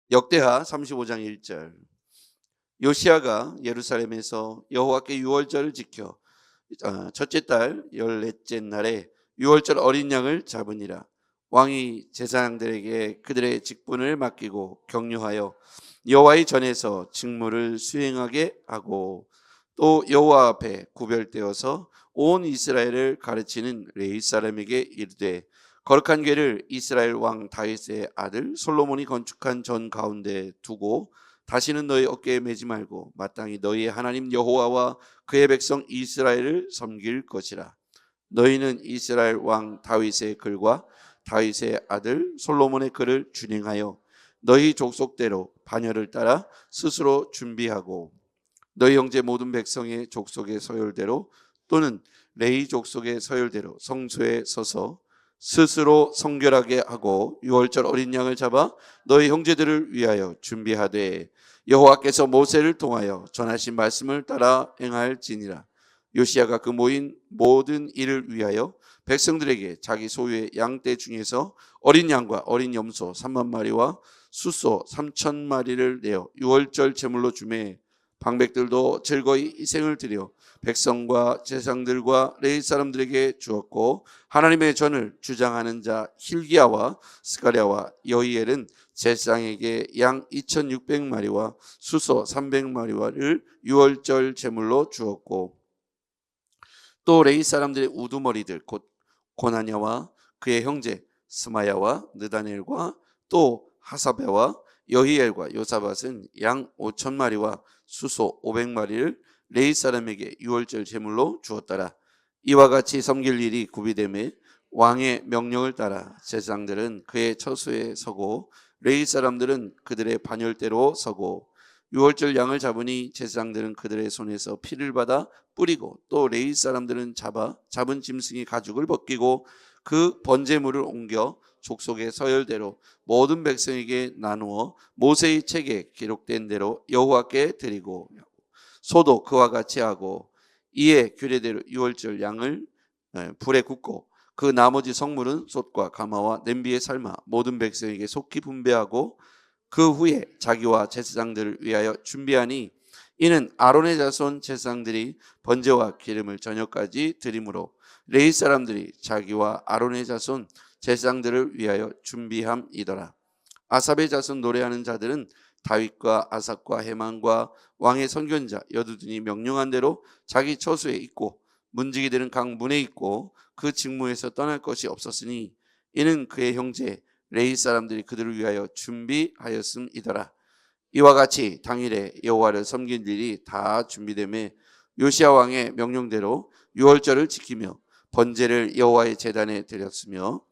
역대하 35장 1절. 요시야가 예루살렘에서 여호와께 유월절을 지켜 첫째 달 14째 날에 유월절 어린 양을 잡으니라. 왕이 제사장들에게 그들의 직분을 맡기고 격려하여 여호와의 전에서 직무를 수행하게 하고, 또 여호와 앞에 구별되어서 온 이스라엘을 가르치는 레위 사람에게 이르되, 거룩한 궤를 이스라엘 왕 다윗의 아들 솔로몬이 건축한 전 가운데 두고 다시는 너희 어깨에 매지 말고 마땅히 너희의 하나님 여호와와 그의 백성 이스라엘을 섬길 것이라. 너희는 이스라엘 왕 다윗의 글과 다윗의 아들 솔로몬의 글을 준행하여 너희 족속대로 반열을 따라 스스로 준비하고, 너희 형제 모든 백성의 족속의 서열대로 또는 레위 족속의 서열대로 성소에 서서 스스로 성결하게 하고 유월절 어린 양을 잡아 너희 형제들을 위하여 준비하되 여호와께서 모세를 통하여 전하신 말씀을 따라 행할지니라. 요시야가 그 모인 모든 일을 위하여 백성들에게 자기 소유의 양떼 중에서 어린 양과 어린 염소 3만 마리와 숫소 3천 마리를 내어 유월절 제물로 주매, 방백들도 즐거이 희생을 드려 백성과 제사장들과 레위 사람들에게 주었고, 하나님의 전을 주장하는 자 hil기야와 스가랴와 여히엘은 제사장에게 양 2,600마리와 숫소 300마리와를 유월절 제물로 주었고, 또 레위 사람들의 우두머리들 곧 고나냐와 그의 형제 스마야와 느다넬과 또 하사베와 여히엘과 요사밧은 양 5,000마리와 숫소 500마리를 레위 사람에게 유월절 제물로 주었더라. 이와 같이 섬길 일이 구비되매 왕의 명령을 따라 제사장들은 그의 처소에 서고 레위 사람들은 그들의 반열대로 서고, 유월절 양을 잡으니 제사장들은 그들의 손에서 피를 받아 뿌리고, 또 레위 사람들은 잡은 짐승의 가죽을 벗기고 그 번제물을 옮겨 족속의 서열대로 모든 백성에게 나누어 모세의 책에 기록된 대로 여호와께 드리고, 소도 그와 같이 하고, 이에 규례대로 유월절 양을 불에 굽고 그 나머지 성물은 솥과 가마와 냄비에 삶아 모든 백성에게 속히 분배하고 그 후에 자기와 제사장들을 위하여 준비하니, 이는 아론의 자손 제사장들이 번제와 기름을 저녁까지 드림으로 레위 사람들이 자기와 아론의 자손 제사장들을 위하여 준비함이더라. 아삽의 자손 노래하는 자들은 다윗과 아삭과 헤만과 왕의 선견자 여두둔이 명령한 대로 자기 처소에 있고, 문지기들은 각 문에 있고 그 직무에서 떠날 것이 없었으니, 이는 그의 형제 레위 사람들이 그들을 위하여 준비하였음이더라. 이와 같이 당일에 여호와를 섬긴 일이 다 준비되매 요시야 왕의 명령대로 유월절을 지키며 번제를 여호와의 제단에 드렸으며,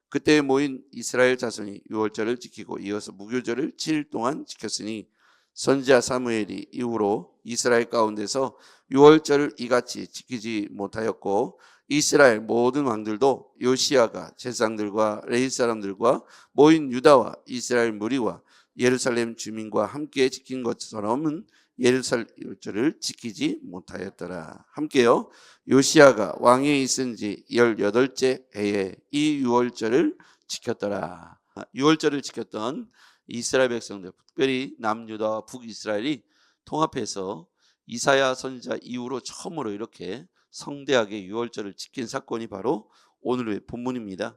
그때 모인 이스라엘 자손이 유월절을 지키고 이어서 무교절을 7일 동안 지켰으니, 선지자 사무엘이 이후로 이스라엘 가운데서 유월절을 이같이 지키지 못하였고, 이스라엘 모든 왕들도 요시야가 제사장들과 레위 사람들과 모인 유다와 이스라엘 무리와 예루살렘 주민과 함께 지킨 것처럼은 예루살렘절을 지키지 못하였더라. 함께요. 요시야가 왕위에 있은 지 18째 해에 이 유월절을 지켰더라. 유월절을 지켰던 이스라엘 백성들, 특별히 남유다와 북이스라엘이 통합해서 이사야 선지자 이후로 처음으로 이렇게 성대하게 유월절을 지킨 사건이 바로 오늘의 본문입니다.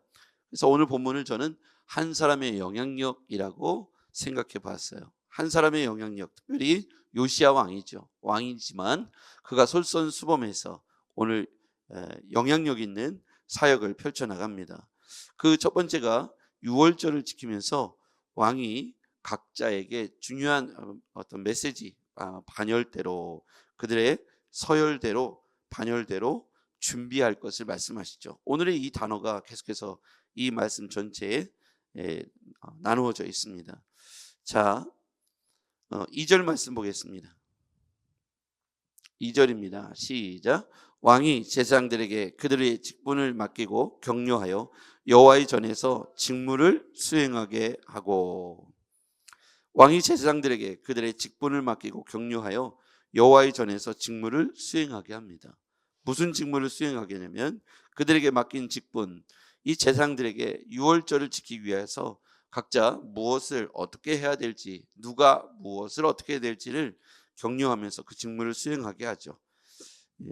그래서 오늘 본문을 저는 한 사람의 영향력이라고 생각해 봤어요. 한 사람의 영향력, 특별히 요시야 왕이죠. 왕이지만 그가 솔선수범해서 오늘 영향력 있는 사역을 펼쳐나갑니다. 그 첫 번째가 유월절을 지키면서 왕이 각자에게 중요한 어떤 메시지, 반열대로 그들의 서열대로 반열대로 준비할 것을 말씀하시죠. 오늘의 이 단어가 계속해서 이 말씀 전체에 나누어져 있습니다. 자, 2절 말씀 보겠습니다. 2절입니다. 시작. 왕이 제사장들에게 그들의 직분을 맡기고 격려하여 여호와의 전에서 직무를 수행하게 하고, 왕이 제사장들에게 그들의 직분을 맡기고 격려하여 여호와의 전에서 직무를 수행하게 합니다. 무슨 직무를 수행하게 하냐면, 그들에게 맡긴 직분, 이 제사장들에게 유월절을 지키기 위해서 각자 무엇을 어떻게 해야 될지, 누가 무엇을 어떻게 해야 될지를 격려하면서 그 직무를 수행하게 하죠. 예.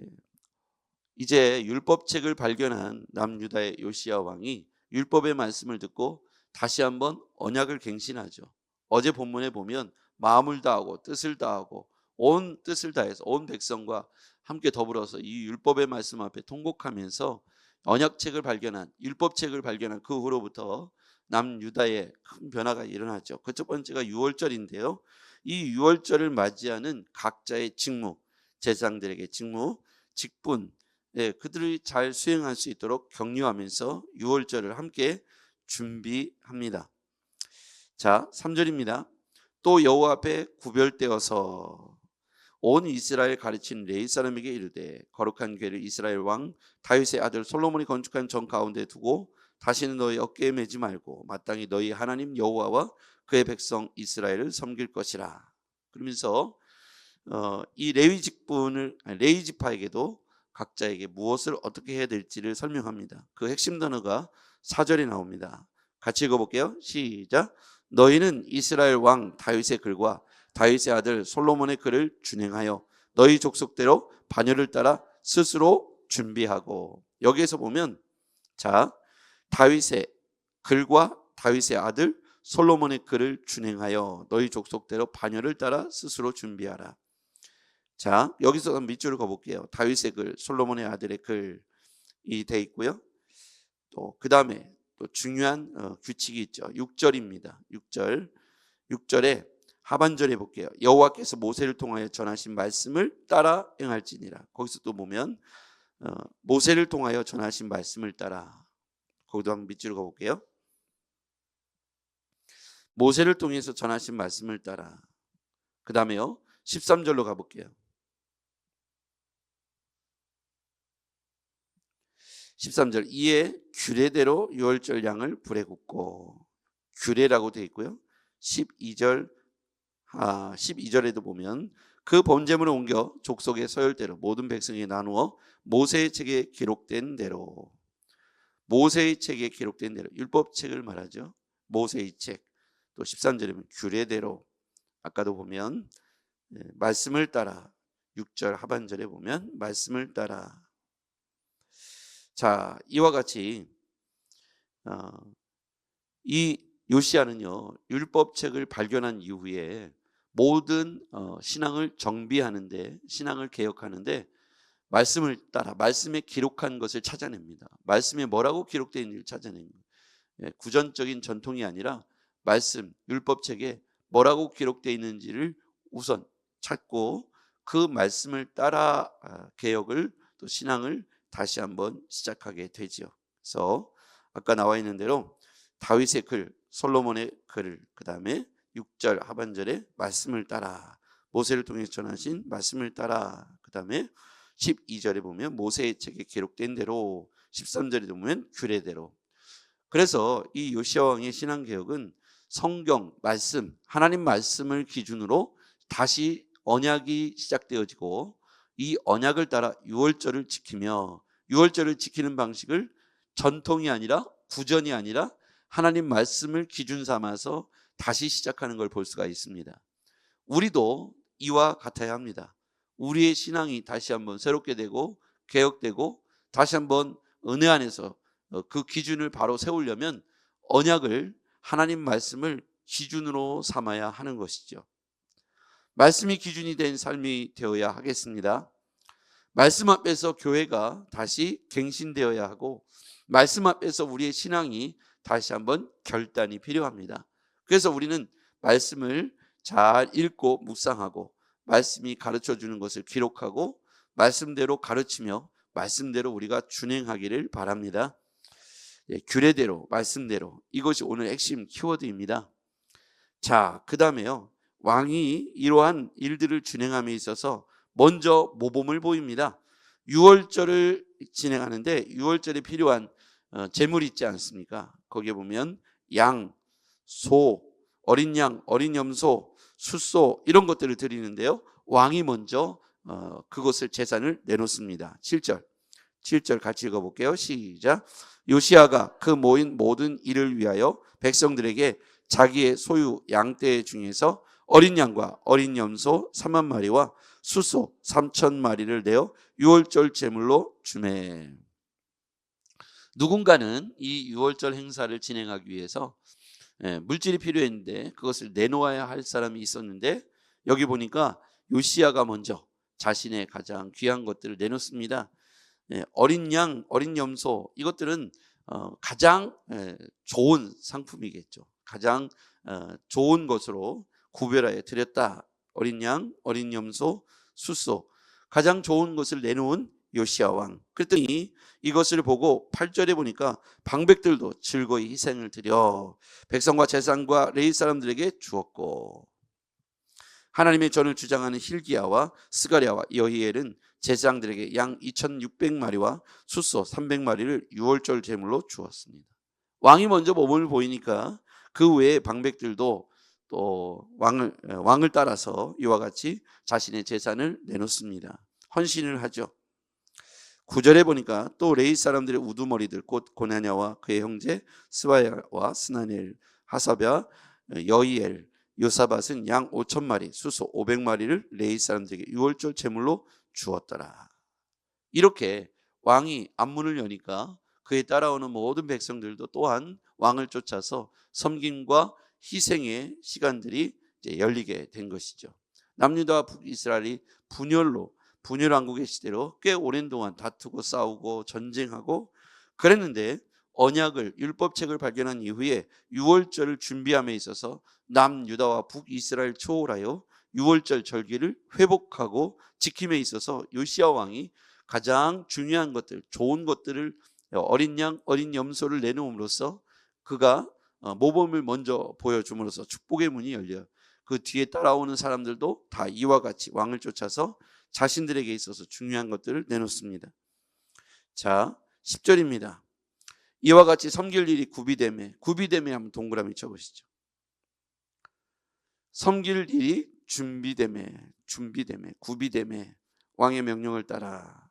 이제 율법책을 발견한 남유다의 요시야 왕이 율법의 말씀을 듣고 다시 한번 언약을 갱신하죠. 어제 본문에 보면 마음을 다하고 뜻을 다하고 온 뜻을 다해서 온 백성과 함께 더불어서 이 율법의 말씀 앞에 통곡하면서 언약책을 발견한, 율법책을 발견한 그 후로부터 남유다에 큰 변화가 일어나죠. 그 첫 번째가 유월절인데요. 이 유월절을 맞이하는 각자의 직무, 제사장들에게 직무, 직분, 그들이 잘 수행할 수 있도록 격려하면서 유월절을 함께 준비합니다. 자, 3절입니다. 또 여호와 앞에 구별되어서 온 이스라엘 가르친 레위 사람에게 이르되 거룩한 궤를 이스라엘 왕 다윗의 아들 솔로몬이 건축한 정 가운데 두고 다시는 너희 어깨에 매지 말고 마땅히 너희 하나님 여호와와 그의 백성 이스라엘을 섬길 것이라. 그러면서 이 레위 직분을 레위 지파에게도 각자에게 무엇을 어떻게 해야 될지를 설명합니다. 그 핵심 단어가 4절에 나옵니다. 같이 읽어볼게요. 시작. 너희는 이스라엘 왕 다윗의 글과 다윗의 아들 솔로몬의 글을 준행하여 너희 족속대로 반열을 따라 스스로 준비하고. 여기에서 보면 자, 다윗의 글과 다윗의 아들 솔로몬의 글을 준행하여 너희 족속대로 반열을 따라 스스로 준비하라. 자, 여기서 밑줄을 그어볼게요. 다윗의 글, 솔로몬의 아들의 글이 돼 있고요. 또 그 다음에 또 중요한 규칙이 있죠. 6절입니다. 6절에 하반절에 볼게요. 여호와께서 모세를 통하여 전하신 말씀을 따라 행할지니라. 거기서 또 보면 모세를 통하여 전하신 말씀을 따라. 거기도 한번 밑줄을 그어볼게요. 모세를 통해서 전하신 말씀을 따라. 그 다음에요. 13절로 가볼게요. 13절 이에 규례대로 유월절 양을 불에 굽고. 규례라고 되어 있고요. 12절에도 보면 그 번제물을 옮겨 족속의 서열대로 모든 백성에게 나누어 모세의 책에 기록된 대로. 모세의 책에 기록된 대로 율법책을 말하죠. 모세의 책. 또 13절에 보면 규례대로. 아까도 보면 말씀을 따라. 6절 하반절에 보면 말씀을 따라. 자, 이와 같이 이 요시야는요 율법책을 발견한 이후에 모든 신앙을 정비하는데, 신앙을 개혁하는데 말씀을 따라 말씀에 기록한 것을 찾아냅니다. 말씀에 뭐라고 기록되어 있는지를 찾아냅니다. 구전적인 전통이 아니라 말씀, 율법책에 뭐라고 기록되어 있는지를 우선 찾고 그 말씀을 따라 개혁을, 또 신앙을 다시 한번 시작하게 되죠. 그래서 아까 나와 있는 대로 다윗의 글, 솔로몬의 글을, 그 다음에 6절 하반절에 말씀을 따라, 모세를 통해서 전하신 말씀을 따라, 그 다음에 12절에 보면 모세의 책에 기록된 대로, 13절에 보면 규례대로. 그래서 이 요시야 왕의 신앙개혁은 성경, 말씀, 하나님 말씀을 기준으로 다시 언약이 시작되어지고 이 언약을 따라 유월절을 지키며, 유월절을 지키는 방식을 전통이 아니라 구전이 아니라 하나님 말씀을 기준 삼아서 다시 시작하는 걸 볼 수가 있습니다. 우리도 이와 같아야 합니다. 우리의 신앙이 다시 한번 새롭게 되고 개혁되고 다시 한번 은혜 안에서 그 기준을 바로 세우려면 언약을, 하나님 말씀을 기준으로 삼아야 하는 것이죠. 말씀이 기준이 된 삶이 되어야 하겠습니다. 말씀 앞에서 교회가 다시 갱신되어야 하고 말씀 앞에서 우리의 신앙이 다시 한번 결단이 필요합니다. 그래서 우리는 말씀을 잘 읽고 묵상하고 말씀이 가르쳐주는 것을 기록하고 말씀대로 가르치며 말씀대로 우리가 준행하기를 바랍니다. 규례대로, 말씀대로, 이것이 오늘 핵심 키워드입니다. 자, 그 다음에요, 왕이 이러한 일들을 진행함에 있어서 먼저 모범을 보입니다. 유월절을 진행하는데 유월절에 필요한 제물이 있지 않습니까? 거기에 보면 양, 소, 어린 양, 어린 염소, 숫소 이런 것들을 드리는데요, 왕이 먼저 그것을 제산을 내놓습니다. 7절 7절 같이 읽어볼게요. 시작. 요시야가 그 모인 모든 일을 위하여 백성들에게 자기의 소유 양떼 중에서 어린 양과 어린 염소 3만 마리와 수소 3천 마리를 내어 유월절 제물로 주매. 누군가는 이 유월절 행사를 진행하기 위해서 물질이 필요했는데 그것을 내놓아야 할 사람이 있었는데, 여기 보니까 요시야가 먼저 자신의 가장 귀한 것들을 내놓습니다. 어린 양, 어린 염소, 이것들은 가장 좋은 상품이겠죠. 가장 좋은 것으로 구별하여 드렸다. 어린 양, 어린 염소, 수소, 가장 좋은 것을 내놓은 요시야 왕. 그랬더니 이것을 보고 8절에 보니까 방백들도 즐거이 희생을 드려 백성과 제사장과 레위 사람들에게 주었고, 하나님의 전을 주장하는 힐기야와 스가랴와 여히엘은 제사장들에게 양 2,600마리와 수소 300마리를 유월절 제물로 주었습니다. 왕이 먼저 몸을 보이니까 그 외에 방백들도 또 왕을 따라서 이와 같이 자신의 재산을 내놓습니다. 헌신을 하죠. 9절에 보니까 또 레위 사람들의 우두머리들 곧 고나냐와 그의 형제 스바야와 스나넬, 하사랴, 여히엘, 요사밧은 양 5,000마리, 수소 500마리를 레위 사람들에게 유월절 제물로 주었더라. 이렇게 왕이 앞문을 여니까 그에 따라오는 모든 백성들도 또한 왕을 쫓아서 섬김과 희생의 시간들이 이제 열리게 된 것이죠. 남유다와 북이스라엘이 분열왕국의 시대로 꽤 오랜 동안 다투고 싸우고 전쟁하고 그랬는데, 언약을 율법책을 발견한 이후에 유월절을 준비함에 있어서 남유다와 북이스라엘 초월하여 유월절 절기를 회복하고 지킴에 있어서 요시야 왕이 가장 중요한 것들, 좋은 것들을, 어린 양, 어린 염소를 내놓음으로써 그가 모범을 먼저 보여줌으로써 축복의 문이 열려요. 그 뒤에 따라오는 사람들도 다 이와 같이 왕을 쫓아서 자신들에게 있어서 중요한 것들을 내놓습니다. 자, 10절입니다. 이와 같이 섬길 일이 구비되매 한번 동그라미 쳐보시죠. 섬길 일이 준비되매 구비되매 왕의 명령을 따라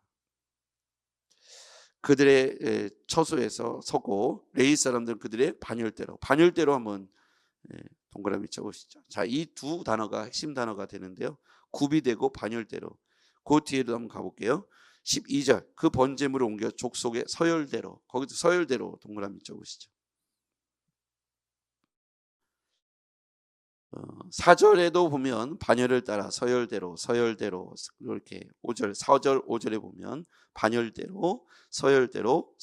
그들의 처소에서 서고 레위 사람들은 그들의 반열대로 한번 동그라미 쳐보시죠. 자, 이 두 단어가 핵심 단어가 되는데요. 구비되고 반열대로. 그 뒤에도 한번 가볼게요. 12절 그 번제물을 옮겨 족속의 서열대로, 거기도 서열대로 동그라미 쳐보시죠. 4절에도 보면 반열을 따라 서열대로 이렇게 5절 4절 5절에 보면 반열대로 서열대로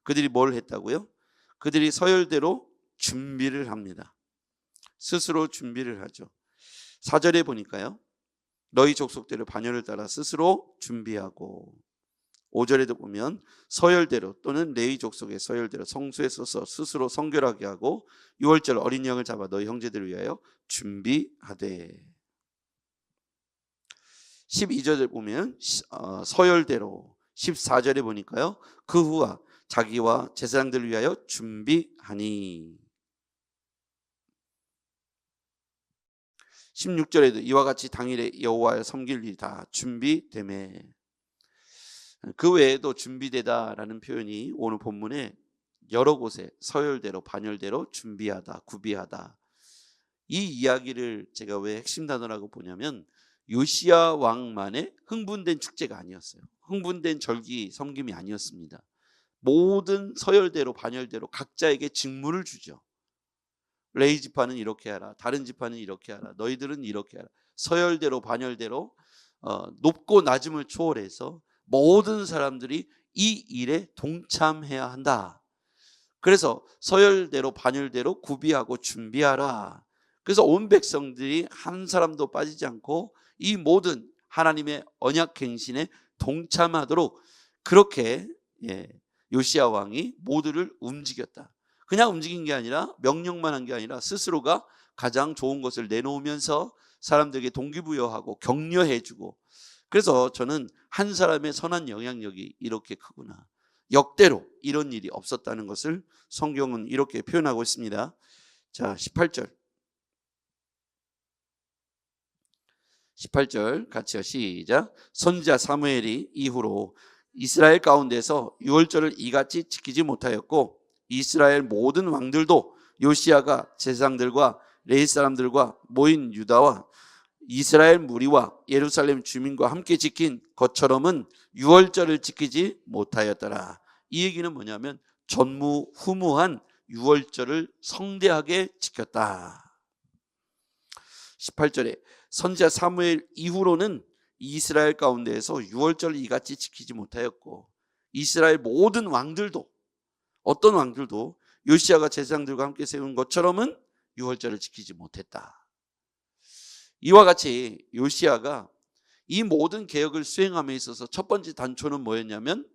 그들이 뭘 했다고요? 그들이 서열대로 준비를 합니다. 스스로 준비를 하죠. 4절에 보니까요. 너희 족속대로 반열을 따라 스스로 준비하고, 5절에도 보면 서열대로 또는 레위 족속의 서열대로 성소에 서서 스스로 성결하게 하고 유월절 어린 양을 잡아 너희 형제들을 위하여 준비하되. 12절에 보면 서열대로, 14절에 보니까요. 그 후와 자기와 제사장들을 위하여 준비하니. 16절에도 이와 같이 당일에 여호와를 섬길 일이 다 준비되매. 그 외에도 준비되다라는 표현이 오늘 본문에 여러 곳에 서열대로 반열대로 준비하다, 구비하다. 이 이야기를 제가 왜 핵심 단어라고 보냐면 요시야 왕만의 흥분된 축제가 아니었어요. 흥분된 절기 섬김이 아니었습니다. 모든 서열대로 반열대로 각자에게 직무를 주죠. 레위 지파는 이렇게 하라, 다른 지파는 이렇게 하라, 너희들은 이렇게 하라. 서열대로 반열대로 높고 낮음을 초월해서 모든 사람들이 이 일에 동참해야 한다. 그래서 서열대로 반열대로 구비하고 준비하라. 그래서 온 백성들이 한 사람도 빠지지 않고 이 모든 하나님의 언약 갱신에 동참하도록 그렇게 요시야 왕이 모두를 움직였다. 그냥 움직인 게 아니라 명령만 한 게 아니라 스스로가 가장 좋은 것을 내놓으면서 사람들에게 동기부여하고 격려해주고. 그래서 저는 한 사람의 선한 영향력이 이렇게 크구나. 역대로 이런 일이 없었다는 것을 성경은 이렇게 표현하고 있습니다. 자, 18절 같이요. 시작. 선지자 사무엘이 이후로 이스라엘 가운데서 유월절을 이같이 지키지 못하였고 이스라엘 모든 왕들도 요시야가 제사장들과 레위 사람들과 모인 유다와 이스라엘 무리와 예루살렘 주민과 함께 지킨 것처럼은 유월절을 지키지 못하였더라. 이 얘기는 뭐냐면 전무후무한 유월절을 성대하게 지켰다. 18절에 선지자 사무엘 이후로는 이스라엘 가운데에서 유월절을 이같이 지키지 못하였고 이스라엘 모든 왕들도 어떤 왕들도 요시야가 제사장들과 함께 세운 것처럼은 유월절을 지키지 못했다. 이와 같이 요시야가 이 모든 개혁을 수행함에 있어서 첫 번째 단초는 뭐였냐면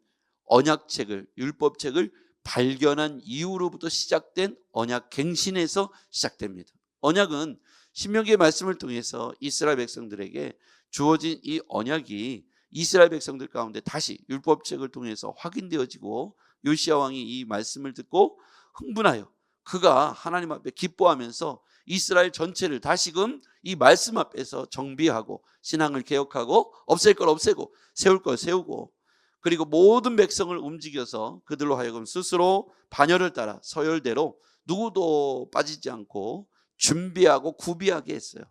언약책을, 율법책을 발견한 이후로부터 시작된 언약 갱신에서 시작됩니다. 언약은 신명기의 말씀을 통해서 이스라엘 백성들에게 주어진 이 언약이 이스라엘 백성들 가운데 다시 율법책을 통해서 확인되어지고 요시야 왕이 이 말씀을 듣고 흥분하여 그가 하나님 앞에 기뻐하면서 이스라엘 전체를 다시금 이 말씀 앞에서 정비하고 신앙을 개혁하고 없앨 걸 없애고 세울 걸 세우고 그리고 모든 백성을 움직여서 그들로 하여금 스스로 반열을 따라 서열대로 누구도 빠지지 않고 준비하고 구비하게 했어요.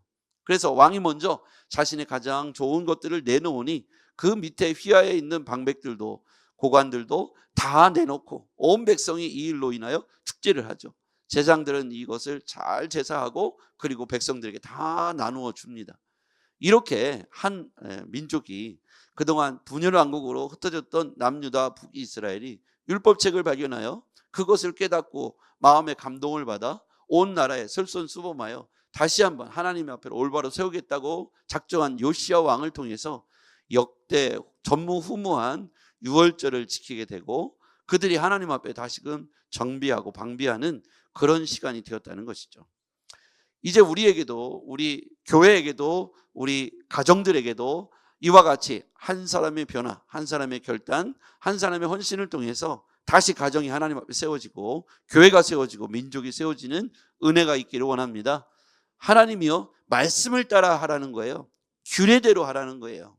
그래서 왕이 먼저 자신의 가장 좋은 것들을 내놓으니 그 밑에 휘하에 있는 방백들도 고관들도 다 내놓고 온 백성이 이 일로 인하여 축제를 하죠. 제사장들은 이것을 잘 제사하고 그리고 백성들에게 다 나누어 줍니다. 이렇게 한 민족이 그동안 분열 왕국으로 흩어졌던 남유다 북이스라엘이 율법책을 발견하여 그것을 깨닫고 마음의 감동을 받아 온 나라에 설선수범하여 다시 한번 하나님 앞에 올바로 세우겠다고 작정한 요시야 왕을 통해서 역대 전무후무한 유월절을 지키게 되고 그들이 하나님 앞에 다시금 정비하고 방비하는 그런 시간이 되었다는 것이죠. 이제 우리에게도 우리 교회에게도 우리 가정들에게도 이와 같이 한 사람의 변화, 한 사람의 결단, 한 사람의 헌신을 통해서 다시 가정이 하나님 앞에 세워지고 교회가 세워지고 민족이 세워지는 은혜가 있기를 원합니다. 하나님이요 말씀을 따라 하라는 거예요. 규례대로 하라는 거예요.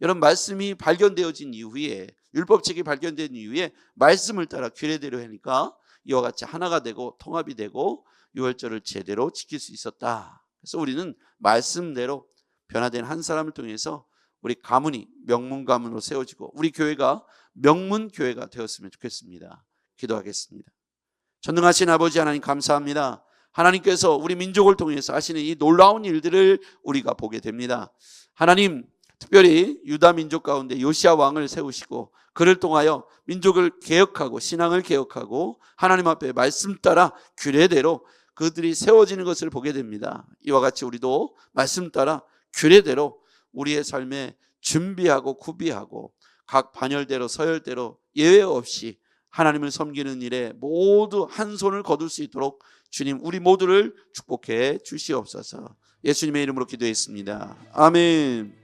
여러분 말씀이 발견되어진 이후에 율법책이 발견된 이후에 말씀을 따라 규례대로 하니까 이와 같이 하나가 되고 통합이 되고 유월절을 제대로 지킬 수 있었다. 그래서 우리는 말씀대로 변화된 한 사람을 통해서 우리 가문이 명문 가문으로 세워지고 우리 교회가 명문 교회가 되었으면 좋겠습니다. 기도하겠습니다. 전능하신 아버지 하나님 감사합니다. 하나님께서 우리 민족을 통해서 하시는 이 놀라운 일들을 우리가 보게 됩니다. 하나님 특별히 유다 민족 가운데 요시야 왕을 세우시고 그를 통하여 민족을 개혁하고 신앙을 개혁하고 하나님 앞에 말씀 따라 규례대로 그들이 세워지는 것을 보게 됩니다. 이와 같이 우리도 말씀 따라 규례대로 우리의 삶에 준비하고 구비하고 각 반열대로 서열대로 예외 없이 하나님을 섬기는 일에 모두 한 손을 거둘 수 있도록 주님 우리 모두를 축복해 주시옵소서. 예수님의 이름으로 기도했습니다. 아멘.